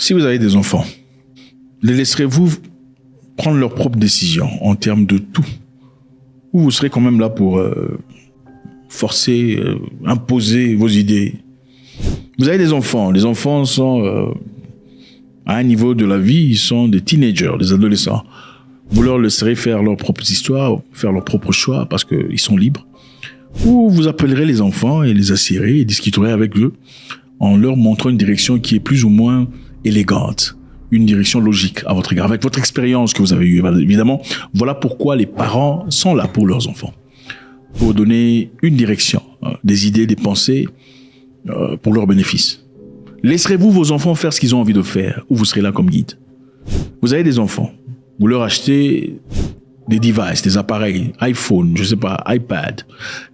Si vous avez des enfants, les laisserez-vous prendre leurs propres décisions en termes de tout? Ou vous serez quand même là pour forcer, imposer vos idées? Vous avez des enfants. Les enfants sont à un niveau de la vie, ils sont des teenagers, des adolescents. Vous leur laisserez faire leurs propres histoires, faire leurs propres choix parce qu'ils sont libres. Ou vous appellerez les enfants et les assiérez et discuterez avec eux en leur montrant une direction qui est plus ou moins élégante, une direction logique à votre égard, avec votre expérience que vous avez eue. Évidemment, voilà pourquoi les parents sont là pour leurs enfants, pour donner une direction, des idées, des pensées pour leur bénéfice. Laisserez-vous vos enfants faire ce qu'ils ont envie de faire ou vous serez là comme guide? Vous avez des enfants, vous leur achetez des devices, des appareils, iPhone, je sais pas, iPad.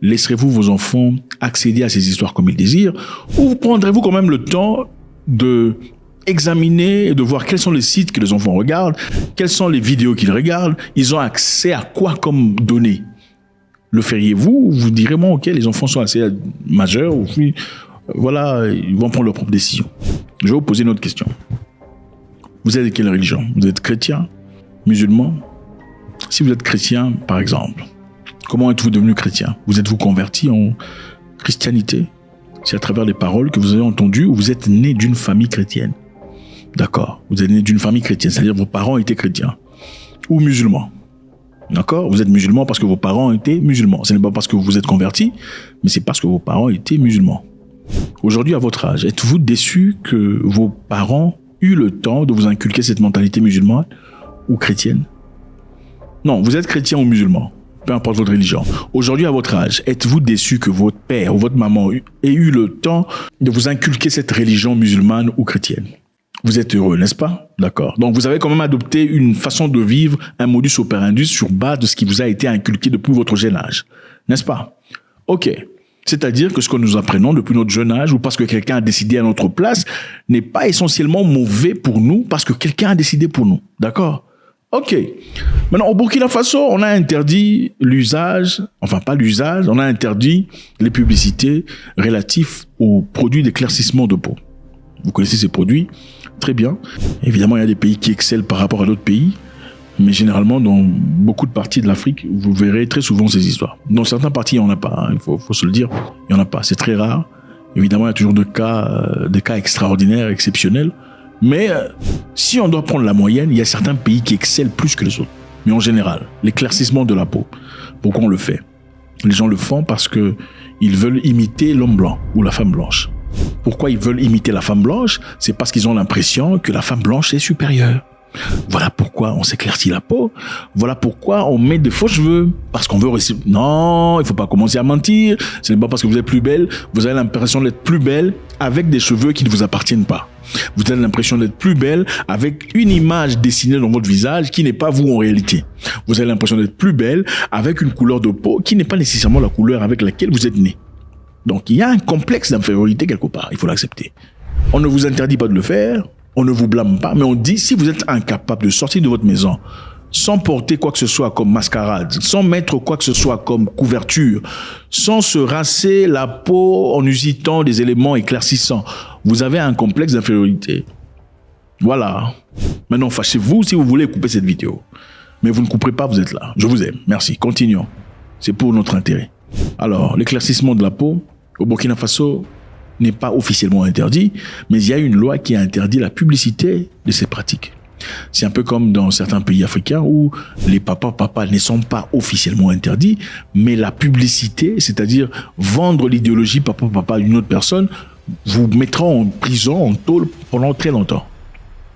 Laisserez-vous vos enfants accéder à ces histoires comme ils désirent ou prendrez-vous quand même le temps de examiner et de voir quels sont les sites que les enfants regardent, quelles sont les vidéos qu'ils regardent, ils ont accès à quoi comme données? Le feriez-vous ou vous direz, bon, ok, les enfants sont assez majeurs, ou voilà, ils vont prendre leurs propres décisions? Je vais vous poser une autre question. Vous êtes de quelle religion? Vous êtes chrétien? Musulman? Si vous êtes chrétien, par exemple, comment êtes-vous devenu chrétien? Vous êtes-vous converti en christianité? C'est à travers les paroles que vous avez entendues ou vous êtes né d'une famille chrétienne? D'accord. Vous êtes né d'une famille chrétienne, c'est-à-dire vos parents étaient chrétiens ou musulmans. D'accord? Vous êtes musulman parce que vos parents étaient musulmans. Ce n'est pas parce que vous vous êtes converti, mais c'est parce que vos parents étaient musulmans. Aujourd'hui, à votre âge, êtes-vous déçu que vos parents aient eu le temps de vous inculquer cette mentalité musulmane ou chrétienne? Non, vous êtes chrétien ou musulman, peu importe votre religion. Aujourd'hui, à votre âge, êtes-vous déçu que votre père ou votre maman ait eu le temps de vous inculquer cette religion musulmane ou chrétienne? Vous êtes heureux, n'est-ce pas? D'accord. Donc, vous avez quand même adopté une façon de vivre, un modus operandi sur base de ce qui vous a été inculqué depuis votre jeune âge. N'est-ce pas? Ok. C'est-à-dire que ce que nous apprenons depuis notre jeune âge ou parce que quelqu'un a décidé à notre place n'est pas essentiellement mauvais pour nous parce que quelqu'un a décidé pour nous. D'accord? Ok. Maintenant, au Burkina Faso, on a interdit l'usage, enfin pas l'usage, on a interdit les publicités relatives aux produits d'éclaircissement de peau. Vous connaissez ces produits? Très bien. Évidemment, il y a des pays qui excellent par rapport à d'autres pays, mais généralement, dans beaucoup de parties de l'Afrique, vous verrez très souvent ces histoires. Dans certains parties, il n'y en a pas, hein, il faut se le dire, il n'y en a pas. C'est très rare. Évidemment, il y a toujours des cas extraordinaires, exceptionnels. Mais si on doit prendre la moyenne, il y a certains pays qui excellent plus que les autres. Mais en général, l'éclaircissement de la peau, pourquoi on le fait? Les gens le font parce que ils veulent imiter l'homme blanc ou la femme blanche. Pourquoi ils veulent imiter la femme blanche? C'est parce qu'ils ont l'impression que la femme blanche est supérieure. Voilà pourquoi on s'éclaircit la peau. Voilà pourquoi on met de faux cheveux. Parce qu'on veut réussir. Non, il faut pas commencer à mentir. Ce n'est pas parce que vous êtes plus belle. Vous avez l'impression d'être plus belle avec des cheveux qui ne vous appartiennent pas. Vous avez l'impression d'être plus belle avec une image dessinée dans votre visage qui n'est pas vous en réalité. Vous avez l'impression d'être plus belle avec une couleur de peau qui n'est pas nécessairement la couleur avec laquelle vous êtes né. Donc il y a un complexe d'infériorité quelque part. Il faut l'accepter. On ne vous interdit pas de le faire. On ne vous blâme pas, mais on dit, si vous êtes incapable de sortir de votre maison sans porter quoi que ce soit comme mascarade, sans mettre quoi que ce soit comme couverture, sans se rincer la peau en utilisant des éléments éclaircissants, vous avez un complexe d'infériorité. Voilà. Maintenant, fâchez-vous si vous voulez couper cette vidéo. Mais vous ne couperez pas, vous êtes là. Je vous aime. Merci. Continuons. C'est pour notre intérêt. Alors, l'éclaircissement de la peau, au Burkina Faso, n'est pas officiellement interdit, mais il y a une loi qui interdit la publicité de ces pratiques. C'est un peu comme dans certains pays africains où les papas ne sont pas officiellement interdits, mais la publicité, c'est-à-dire vendre l'idéologie papa à une autre personne, vous mettra en prison, en tôle pendant très longtemps.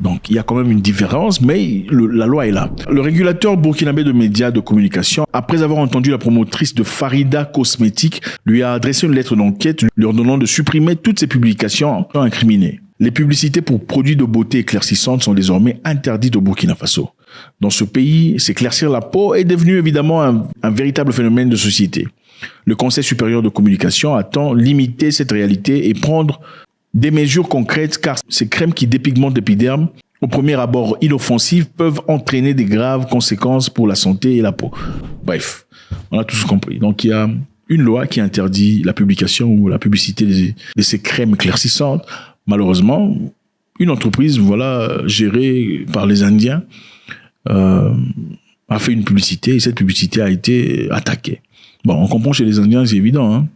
Donc, il y a quand même une différence, mais la loi est là. Le régulateur burkinabé de médias de communication, après avoir entendu la promotrice de Farida Cosmétiques, lui a adressé une lettre d'enquête lui ordonnant de supprimer toutes ses publications incriminées. Les publicités pour produits de beauté éclaircissantes sont désormais interdites au Burkina Faso. Dans ce pays, s'éclaircir la peau est devenu évidemment un véritable phénomène de société. Le Conseil supérieur de communication attend limiter cette réalité et prendre des mesures concrètes car ces crèmes qui dépigmentent l'épiderme, au premier abord inoffensives, peuvent entraîner des graves conséquences pour la santé et la peau. Bref, on a tous compris. Donc il y a une loi qui interdit la publication ou la publicité de ces crèmes éclaircissantes. Malheureusement, une entreprise, voilà, gérée par les Indiens, a fait une publicité et cette publicité a été attaquée. Bon, on comprend chez les Indiens, c'est évident. Hein.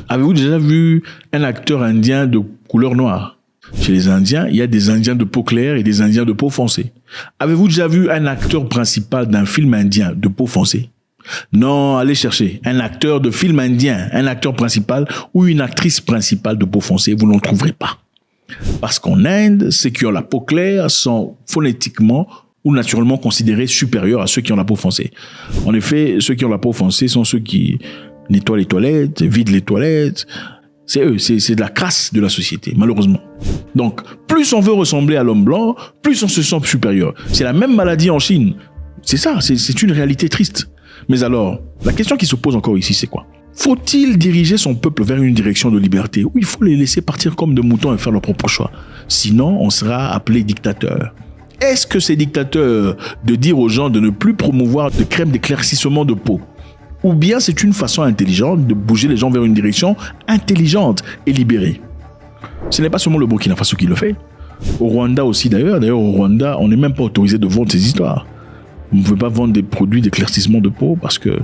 Avez-vous déjà vu un acteur indien de couleur noire? Chez les Indiens, il y a des Indiens de peau claire et des Indiens de peau foncée. Avez-vous déjà vu un acteur principal d'un film indien de peau foncée? Non, allez chercher un acteur de film indien, un acteur principal ou une actrice principale de peau foncée, vous n'en trouverez pas. Parce qu'en Inde, ceux qui ont la peau claire sont phonétiquement ou naturellement considérés supérieurs à ceux qui ont la peau foncée. En effet, ceux qui ont la peau foncée sont ceux qui nettoient les toilettes, vident les toilettes. C'est eux, c'est de la crasse de la société, malheureusement. Donc, plus on veut ressembler à l'homme blanc, plus on se sent supérieur. C'est la même maladie en Chine. C'est ça, c'est une réalité triste. Mais alors, la question qui se pose encore ici, c'est quoi? Faut-il diriger son peuple vers une direction de liberté ou il faut les laisser partir comme des moutons et faire leur propre choix? Sinon, on sera appelé dictateur. Est-ce que c'est dictateur de dire aux gens de ne plus promouvoir de crème d'éclaircissement de peau? Ou bien c'est une façon intelligente de bouger les gens vers une direction intelligente et libérée? Ce n'est pas seulement le Burkina Faso qui le fait. Au Rwanda aussi d'ailleurs. D'ailleurs au Rwanda, on n'est même pas autorisé de vendre ces histoires. Vous ne pouvez pas vendre des produits d'éclaircissement de peau parce que,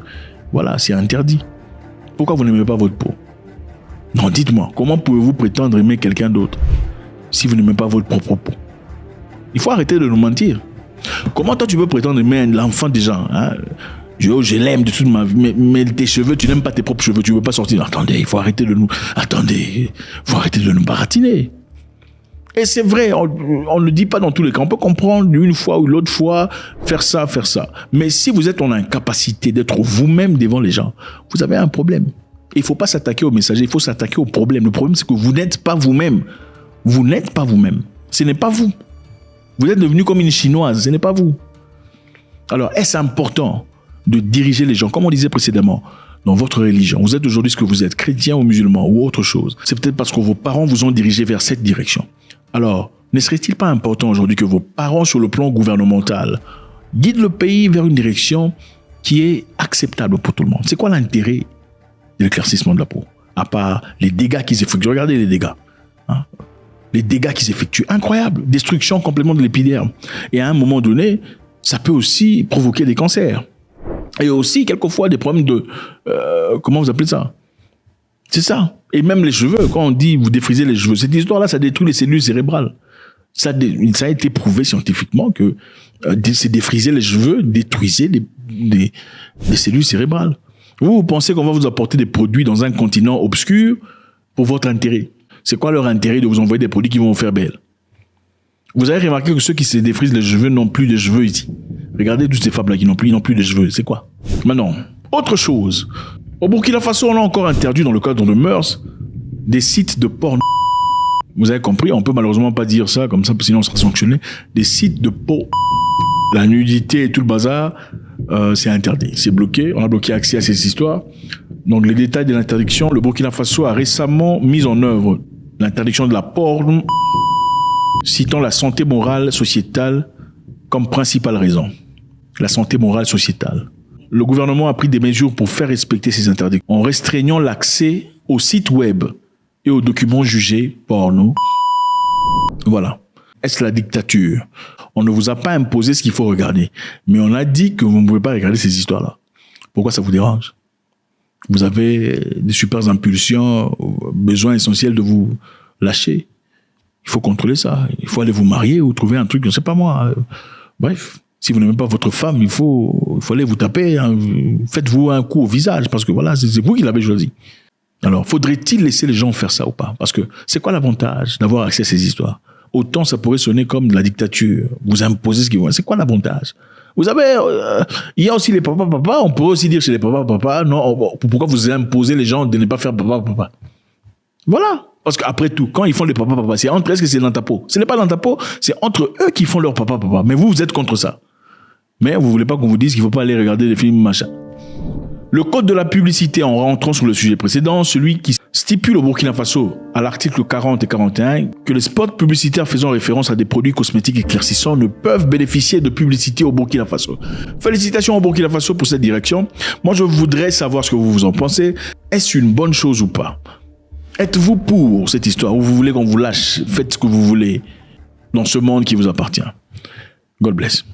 voilà, c'est interdit. Pourquoi vous n'aimez pas votre peau? Non, dites-moi, comment pouvez-vous prétendre aimer quelqu'un d'autre si vous n'aimez pas votre propre peau? Il faut arrêter de nous mentir. Comment toi tu peux prétendre aimer l'enfant des gens, hein? Je l'aime de toute ma vie, mais tes cheveux, tu n'aimes pas tes propres cheveux, tu ne veux pas sortir. Attendez, il faut arrêter de nous... Attendez, il faut arrêter de nous baratiner. Et c'est vrai, on ne le dit pas dans tous les cas. On peut comprendre une fois ou l'autre fois, faire ça. Mais si vous êtes en incapacité d'être vous-même devant les gens, vous avez un problème. Il ne faut pas s'attaquer au messager, il faut s'attaquer au problème. Le problème, c'est que vous n'êtes pas vous-même. Vous n'êtes pas vous-même. Ce n'est pas vous. Vous êtes devenu comme une Chinoise, ce n'est pas vous. Alors, est-ce important de diriger les gens, comme on disait précédemment, dans votre religion? Vous êtes aujourd'hui ce que vous êtes, chrétien ou musulman ou autre chose. C'est peut-être parce que vos parents vous ont dirigé vers cette direction. Alors, ne serait-il pas important aujourd'hui que vos parents, sur le plan gouvernemental, guident le pays vers une direction qui est acceptable pour tout le monde? C'est quoi l'intérêt de l'éclaircissement de la peau? À part les dégâts qu'ils effectuent. Regardez les dégâts. Hein? Les dégâts qu'ils effectuent, incroyable. Destruction complètement de l'épiderme. Et à un moment donné, ça peut aussi provoquer des cancers. Et aussi, quelquefois, des problèmes de... comment vous appelez ça? C'est ça. Et même les cheveux, quand on dit vous défrisez les cheveux, cette histoire-là, ça détruit les cellules cérébrales. Ça a été prouvé scientifiquement que c'est défriser les cheveux, détruisait les cellules cérébrales. Vous pensez qu'on va vous apporter des produits dans un continent obscur pour votre intérêt? C'est quoi leur intérêt de vous envoyer des produits qui vont vous faire belle? Vous avez remarqué que ceux qui se défrisent les cheveux n'ont plus de cheveux ici. Regardez toutes ces femmes-là qui n'ont plus de cheveux. C'est quoi? Maintenant, autre chose. Au Burkina Faso, on a encore interdit dans le cadre de mœurs des sites de porno. Vous avez compris, on peut malheureusement pas dire ça comme ça, sinon on sera sanctionné. Des sites de porno. La nudité et tout le bazar, c'est interdit. C'est bloqué. On a bloqué accès à ces histoires. Donc les détails de l'interdiction, le Burkina Faso a récemment mis en œuvre l'interdiction de la porno, citant la santé morale sociétale comme principale raison. La santé morale sociétale. Le gouvernement a pris des mesures pour faire respecter ces interdictions en restreignant l'accès aux sites web et aux documents jugés porno. Voilà. Est-ce la dictature? On ne vous a pas imposé ce qu'il faut regarder, mais on a dit que vous ne pouvez pas regarder ces histoires-là. Pourquoi ça vous dérange? Vous avez des super impulsions, besoin essentiel de vous lâcher. Il faut contrôler ça. Il faut aller vous marier ou trouver un truc, je ne sais pas moi. Bref, si vous n'aimez pas votre femme, il faut aller vous taper. Hein. Faites-vous un coup au visage parce que voilà, c'est vous qui l'avez choisi. Alors, faudrait-il laisser les gens faire ça ou pas? Parce que c'est quoi l'avantage d'avoir accès à ces histoires? Autant ça pourrait sonner comme de la dictature. Vous imposez ce qu'ils vont. C'est quoi l'avantage? Vous savez, il y a aussi les papa. On pourrait aussi dire chez les papa, non, pourquoi vous imposez les gens de ne pas faire papa? Voilà. Parce qu'après tout, quand ils font les papa, c'est entre est-ce que c'est dans ta peau? Ce n'est pas dans ta peau, c'est entre eux qui font leur papa. Mais vous êtes contre ça. Mais vous voulez pas qu'on vous dise qu'il faut pas aller regarder des films machin. Le code de la publicité, en rentrant sur le sujet précédent, celui qui stipule au Burkina Faso, à l'article 40 et 41, que les spots publicitaires faisant référence à des produits cosmétiques éclaircissants ne peuvent bénéficier de publicité au Burkina Faso. Félicitations au Burkina Faso pour cette direction. Moi, je voudrais savoir ce que vous en pensez. Est-ce une bonne chose ou pas? Êtes-vous pour cette histoire ou vous voulez qu'on vous lâche? Faites ce que vous voulez. dans ce monde qui vous appartient. God bless.